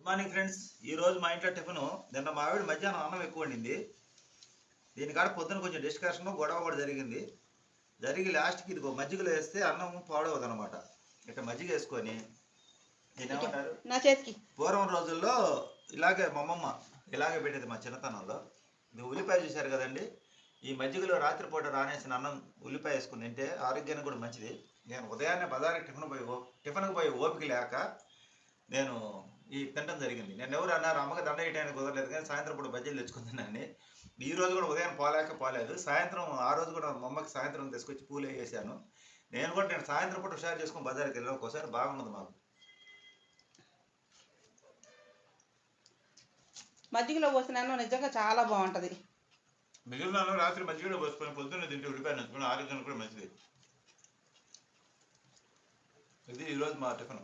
Good morning friends. ఈరోజు మా ఇంట్లో టిఫిన్ నిన్న మా ఆవిడ మధ్యాహ్నం అన్నం ఎక్కువ వండింది. దీనికాడ పొద్దున కొంచెం డిస్కషన్ గొడవ కూడా జరిగి లాస్ట్కి ఇది మజ్జిగలో వేస్తే అన్నం పాడవదు అనమాట. ఇట్లా మజ్జిగ వేసుకొని ఏమంటారు, నా చేతికి పూర్వం రోజుల్లో ఇలాగే మా అమ్మమ్మ ఇలాగే పెట్టేది మా చిన్నతనంలో. ఇది ఉల్లిపాయ చూశారు కదండి. ఈ మజ్జిగలో రాత్రిపూట రానేసిన అన్నం ఉల్లిపాయ వేసుకుని తింటే ఆరోగ్యానికి కూడా మంచిది. నేను ఉదయాన్నే బజార్కి టిఫిన్కి పోయి ఓపిక లేక నేను ఈ తినడం జరిగింది. నేను ఎవరు అన్నారు అమ్మకి దండ వేయడానికి కుదరలేదు, కానీ సాయంత్రం పూట బజ్జీలు తెచ్చుకుంటున్నాను. ఈ రోజు కూడా ఉదయం పోలేదు. సాయంత్రం ఆ రోజు కూడా మా అమ్మకి సాయంత్రం తీసుకొచ్చి పూలు వేసాను. నేను సాయంత్రం పూట హుషారు చేసుకుని బజార్కి వెళ్ళాను. ఒకసారి బాగున్నది మాకు. మజ్జిగలో పోసిన అన్నం నిజంగా చాలా బాగుంటుంది. మిగిలిన రాత్రి మజ్జిగలో పోసుకొని పొద్దున్న తింటే ఉల్లిపాయ నంచుకొని ఆరోగ్యానికి కూడా మంచిది. ఇది ఈరోజు మా టిఫిన్.